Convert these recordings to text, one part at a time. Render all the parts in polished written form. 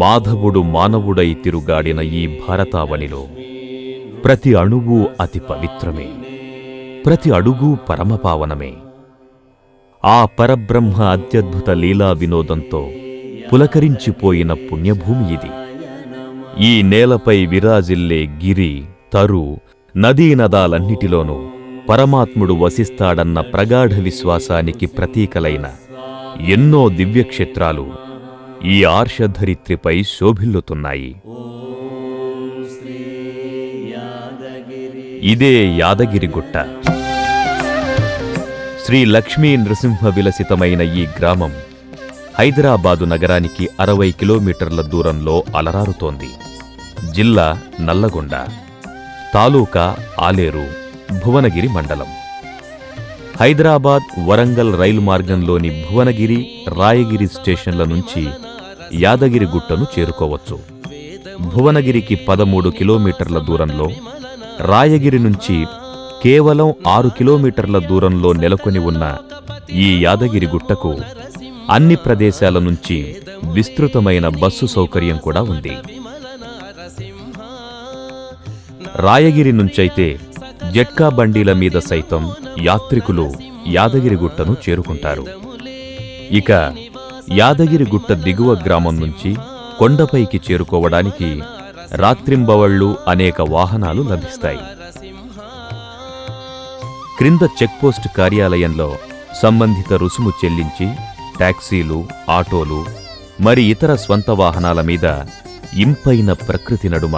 మాధవుడు మానవుడై తిరుగాడిన ఈ భారతావనిలో ప్రతి అణువు అతి పవిత్రమే, ప్రతి అడుగు పరమపావనమే. ఆ పరబ్రహ్మ అత్యద్భుత లీలా వినోదంతో పులకరించిపోయిన పుణ్యభూమి ఇది. ఈ నేలపై విరాజిల్లే గిరి, తరు, నదీనదాలన్నిటిలోనూ పరమాత్ముడు వసిస్తాడన్న ప్రగాఢ విశ్వాసానికి ప్రతీకలైన ఎన్నో దివ్యక్షేత్రాలు ఈ ఆర్షధరిత్రిపై శోభిల్లుతున్నాయి. ఇదే యాదగిరిగుట్ట. శ్రీ లక్ష్మీ నృసింహ విలసితమైన ఈ గ్రామం హైదరాబాదు నగరానికి 60 కిలోమీటర్ల దూరంలో అలరారుతోంది. జిల్లా నల్లగొండ, తాలూకా ఆలేరు, భువనగిరి మండలం. హైదరాబాద్ వరంగల్ రైలు మార్గంలోని భువనగిరి, రాయగిరి స్టేషన్ల నుంచి యాదగిరిగుట్టను చేరుకోవచ్చు. భువనగిరికి 13 కిలోమీటర్ల దూరంలో, రాయగిరి నుంచి కేవలం 6 కిలోమీటర్ల దూరంలో నెలకొని ఉన్న ఈ యాదగిరిగుట్టకు అన్ని ప్రదేశాల నుంచి విస్తృతమైన బస్సు సౌకర్యం కూడా ఉంది. రాయగిరి నుంచైతే జట్కా బండీల మీద సైతం యాత్రికులు యాదగిరిగుట్టను చేరుకుంటారు. ఇక యాదగిరిగుట్ట దిగువ గ్రామం నుంచి కొండపైకి చేరుకోవడానికి రాత్రింబవళ్లు అనేక వాహనాలు లభిస్తాయి. క్రింద చెక్పోస్ట్ కార్యాలయంలో సంబంధిత రుసుము చెల్లించి టాక్సీలు, ఆటోలు, మరి ఇతర స్వంత వాహనాల మీద ఇంపైన ప్రకృతి నడుమ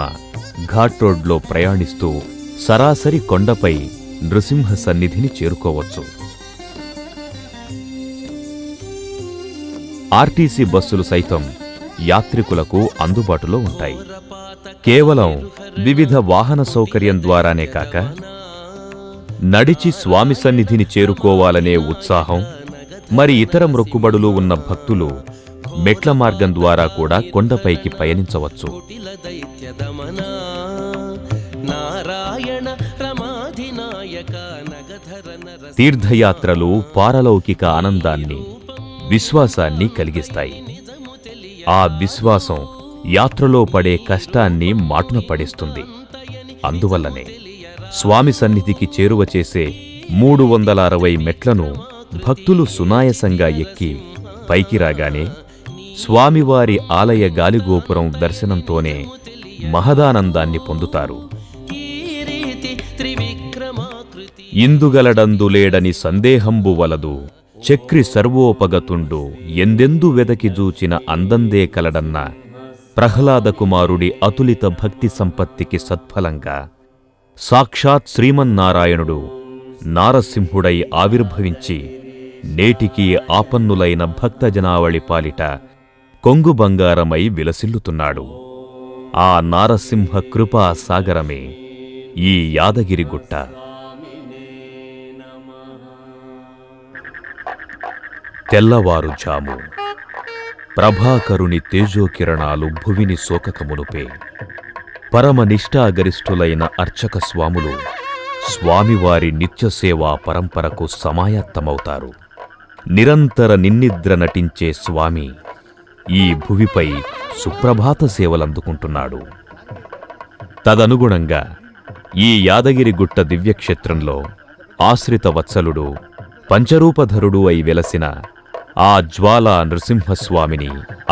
ఘాట్ రోడ్లో ప్రయాణిస్తూ సరాసరి కొండపై నృసింహ సన్నిధిని చేరుకోవచ్చు. ఆర్టీసీ బస్సులు సైతం యాత్రికులకు అందుబాటులో ఉంటాయి. కేవలం వివిధ వాహన సౌకర్యం ద్వారానే కాక నడిచి స్వామి సన్నిధిని చేరుకోవాలనే ఉత్సాహం, మరి ఇతర మొక్కుబడులు ఉన్న భక్తులు మెట్ల మార్గం ద్వారా కూడా కొండపైకి పయనించవచ్చు. తీర్థయాత్రలు పారలౌకిక ఆనందాన్ని, విశ్వాసాన్ని కలిగిస్తాయి. ఆ విశ్వాసం యాత్రలో పడే కష్టాన్ని మాటున పడేస్తుంది. అందువల్లనే స్వామి సన్నిధికి చేరువ చేసే 360 మెట్లను భక్తులు సునాయసంగా ఎక్కి పైకి రాగానే స్వామివారి ఆలయ గాలిగోపురం దర్శనంతోనే మహదానందాన్ని పొందుతారు. ఇందుగలడందులేడని సందేహంబు వలదు, చక్రి సర్వోపగతుండు ఎందెందు వెదకి జూచిన అందందే కలడన్న ప్రహ్లాద కుమారుడి అతులిత భక్తి సంపత్తికి సత్ఫలంగా సాక్షాత్ శ్రీమన్నారాయణుడు నారసింహుడై ఆవిర్భవించి నేటికీ ఆపన్నులైన భక్తజనావళి పాలిట కొంగు బంగారమై విలసిల్లుతున్నాడు. ఆ నారసింహ కృపా సాగరమే ఈ యాదగిరిగుట్ట. తెల్లవారుజాము ప్రభాకరుని తేజోకిరణాలు భువిని సోకకమునుపే పరమనిష్ఠాగరిష్ఠులైన అర్చక స్వాములు స్వామివారి నిత్యసేవా పరంపరకు సమాయత్తమవుతారు. నిరంతర నిన్నిద్ర నటించే స్వామి ఈ భువిపై సుప్రభాత సేవలందుకుంటున్నాడు. తదనుగుణంగా ఈ యాదగిరిగుట్ట దివ్యక్షేత్రంలో ఆశ్రిత వత్సలుడు, పంచరూపధరుడు అయి వెలసిన ఆ జ్వాలా నృసింహస్వామిని,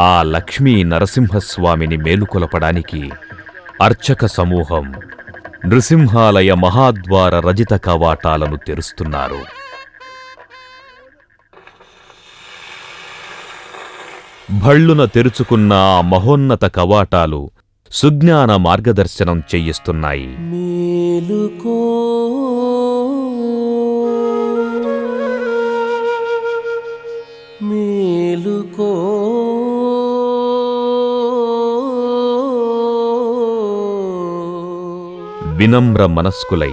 ఆ లక్ష్మీ నరసింహస్వామిని మేలుకొలపడానికి అర్చక సమూహం నృసింహాలయ మహాద్వార రజిత కవాటాలను తెరుస్తున్నారు. భళ్ళున తెరుచుకున్న ఆ మహోన్నత కవాటాలు సుజ్ఞాన మార్గదర్శనం చెయ్యిస్తున్నాయి. మేలుకో మేలుకో వినమ్ర మనస్కులై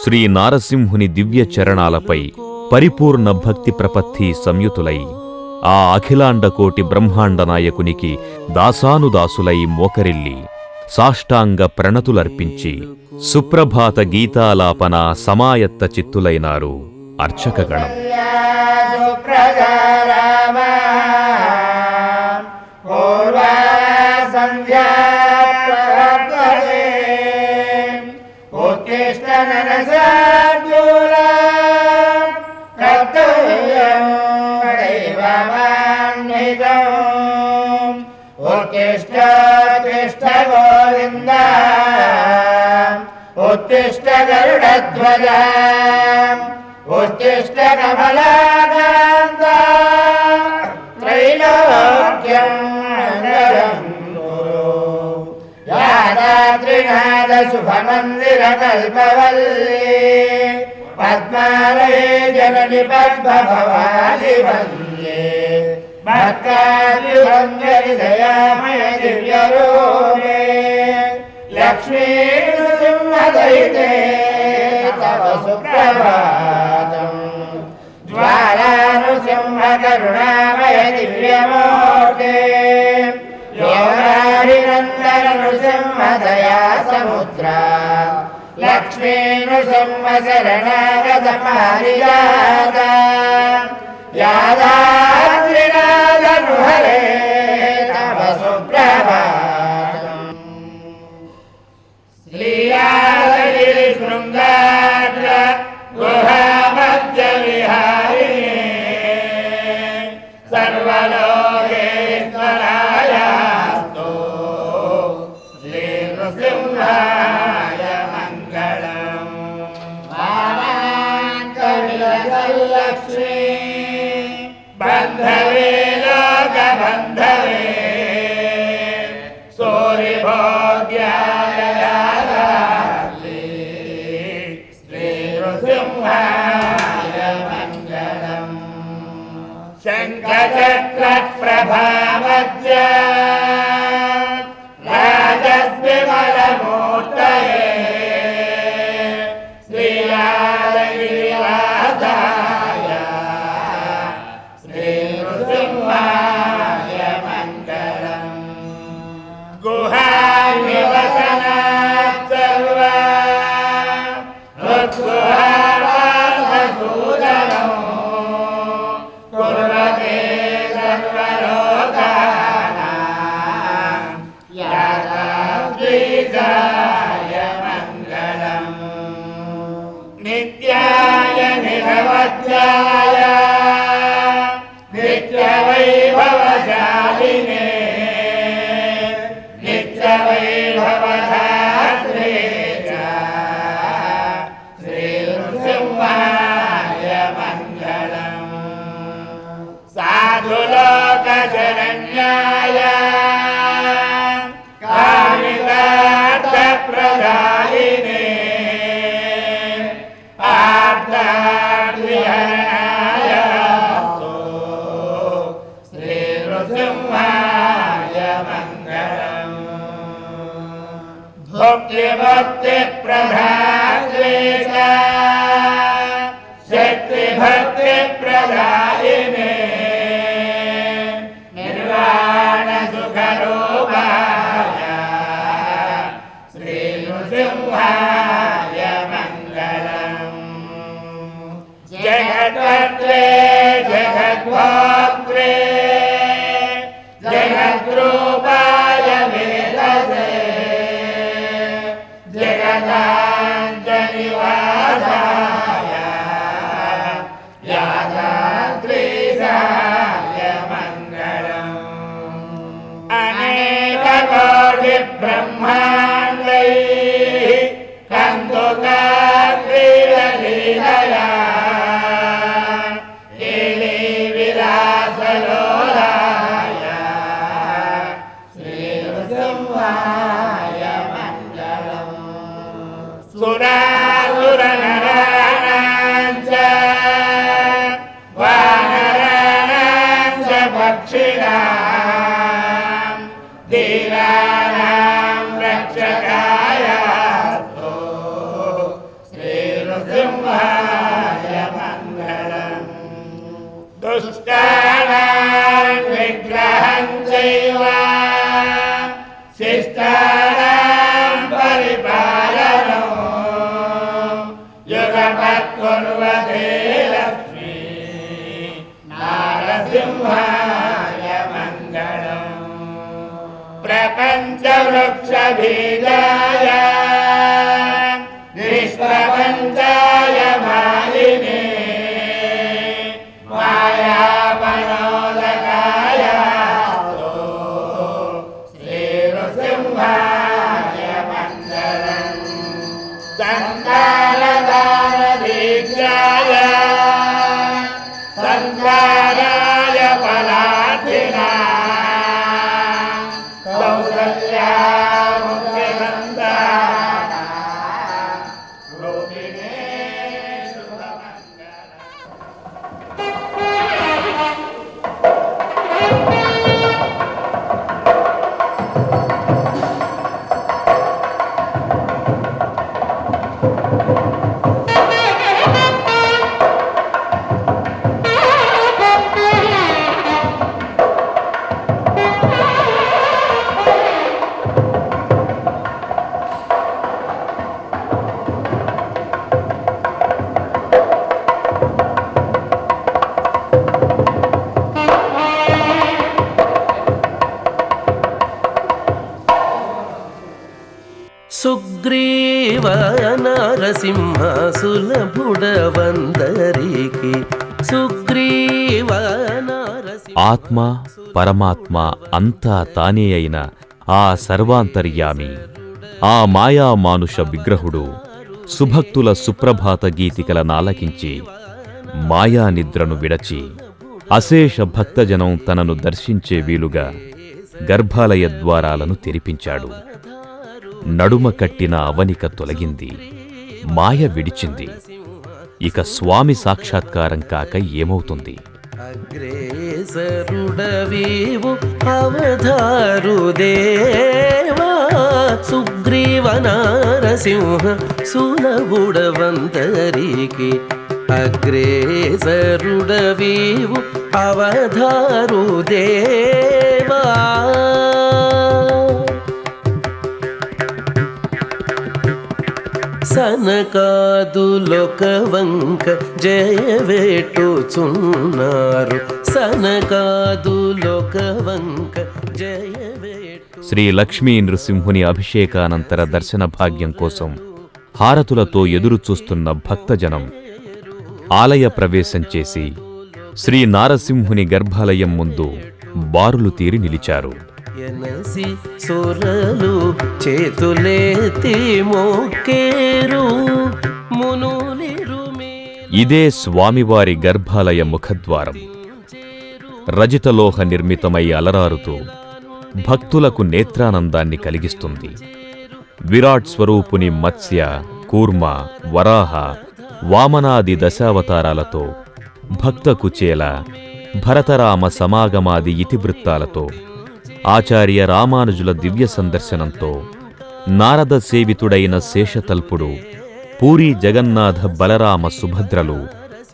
శ్రీ నారసింహుని దివ్య చరణాలపై పరిపూర్ణ భక్తి ప్రపత్తి సంయుతులై ఆ అఖిలాండకోటి బ్రహ్మాండ నాయకునికి దాసానుదాసులై మోకరిల్లి సాష్టాంగ ప్రణతులర్పించి సుప్రభాత గీతాలాపన సమాయత్త చిత్తులైనారు అర్చకగణం. పూర్వ నరసార్జునా కర్తవ్యం దైవమాన్వితం ఉత్తిష్ట గోవింద ఉత్తిష్ట గరుడధ్వజ ఉత్తిష్ట కమలాకాంత త్రైలోక్యం మంగళం కురు యాదాద్రినాథ శుభమందిర కల్పవల్లి పద్మాలయే జనని పద్మభవాని వందే భక్తాభి దయామయ దివ్యరూపే లక్ష్మీ నృసింహదయితే తవ సుప్రభాతం జ్వాలా నృసింహ కరుణామయ దివ్యమూర్తే యోగాభినందన నృసింహ దయా సముద్ర లక్ష్మీ నృసింహ శరణాగత పారిజాత యాదాద్రినాథ హరే తవ సుప్రభాతం శ్రీయాదగిరి శృంగాగ్ర గుహామధ్య విహారిణే సర్వలోకేశ్వరాయాస్తు శ్రీ నృసింహాయ మంగళం లక్ష్మీ బంధవే లోక బంధవే సూర్యభోగ్యాయ శ్రీ నృసింహాయ మంగళం శంఖచక్ర ప్రభావజ్య రాజస్విమలమూర్తయే శ్రీయాదగిరివాసాయ శ్రీ నృసింహాయ మంగళం గుహానివసనాత్ సర్వ హృద్గుహావాససూదనో కుర్వతే సర్వలోకానాం యాదాద్రీశాయ మంగళం నిత్యాయ నిరవధ్యాయ నిత్యవైభవశాలినే నిత్యవైభవధాత్రే చ శ్రీ నృసింహాయ మంగళం సాధులోకశరణ్యాయ కామితార్థప్రదాయినే ఆర్తాద్రిహరణాయ శ్రీ నృసింహాయ మంగళం భక్తి ప్రధాత్రే చ శక్తి భక్తి ప్రదాయినే నిర్వాణ సుఖరూపాయ శ్రీ నృసింహాయ మంగళం జగత్కర్త్రే జగద్భోక్త్రే జగద్రూపాయ వేదసే జగదాంజనివాసాయ యాదాద్రీశాయ మంగళం అనేక కోటి బ్రహ్మాండై కందుకాగ్రీలలీలయా కేళీ విలాసలోలాయ శ్రీ నృసింహాయ మంగళం సురాసురనరాణాం చ వానరాణాం చ పక్షిణాం ధీరాణాం రక్షకాయాస్తు శ్రీ నృసింహాయ మంగళం దుష్టానాం నిగ్రహం చైవ శిష్టానాం పరిపాలనం యుగపత్కుర్వతే లక్ష్మీ నారసింహాయ మంగళం ప్రపంచవృక్షబీజాయ నిష్ప్రభ సుగ్రీవ నరసింహ సులభుడవందరికి సుగ్రీవ నరసింహ. ఆత్మ పరమాత్మ అంతా తానే అయిన ఆ సర్వాంతర్యామి, ఆ మాయా మానుష విగ్రహుడు సుభక్తుల సుప్రభాత గీతికల నాలకించి మాయా నిద్రను విడచి అశేష భక్తజనం తనను దర్శించే వీలుగా గర్భాలయ ద్వారాలను తెరిపించాడు. నడుమ కట్టిన అవనిక తొలగింది, మాయ విడిచింది. ఇక స్వామి సాక్షాత్కారం కాక ఏమవుతుంది? అగ్రేసరుడవీవు అవధారు దేవా సుగ్రీవ నరసింహ సులభుడవందరికి అగ్రేసరుడవీవు అవధారు దేవా. సనకాదులొక వంక జయవేటుచున్నారు, సనకాదులొక వంక జయవేటు. శ్రీ లక్ష్మీ నృసింహుని అభిషేకానంతర దర్శన భాగ్యం కోసం హారతులతో ఎదురుచూస్తున్న భక్తజనం ఆలయ ప్రవేశం చేసి శ్రీ నారసింహుని గర్భాలయం ముందు బారులు తీరి నిలిచారు. ఎనసి సొరలు చేతులేతి మోకేరు మునులిరుమే. ఇదే స్వామివారి గర్భాలయ ముఖద్వారం. రజితలోహ నిర్మితమై అలరారుతూ భక్తులకు నేత్రానందాన్ని కలిగిస్తుంది. విరాట్ స్వరూపుని మత్స్య, కూర్మ, వరాహ, వామనాది దశావతారాలతో, భక్త కుచేల, భరతరామ సమాగమాది ఇతివృత్తాలతో, ఆచార్య రామానుజుల దివ్య సందర్శనంతో, నారద సేవితుడైన శేషతల్పుడు, పూరీ జగన్నాథ బలరామ సుభద్రలు,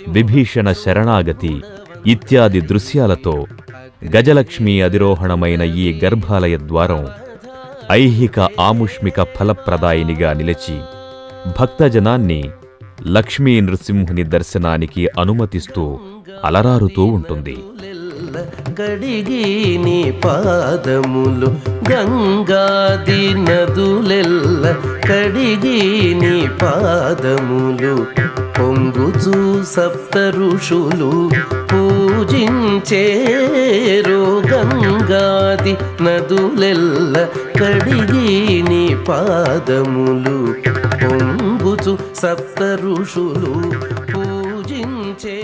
విభీషణ శరణాగతి ఇత్యాది దృశ్యాలతో గజలక్ష్మీ అధిరోహణమైన ఈ గర్భాలయ ద్వారం ఐహిక ఆముష్మిక ఫలప్రదాయినిగా నిలిచి భక్తజనాన్ని లక్ష్మీ నృసింహుని దర్శనానికి అనుమతిస్తూ అలరారుతూ ఉంటుంది. కడిగి నీ పాదములు గంగాది నదులెల్ల కడిగి నీ పాదములు పొంగుచు సప్త ఋషులు పూజించేరు. గంగాది నదులెల్ల కడిగి నీ పాదములు పొంగుచు సప్త ఋషులు పూజించే.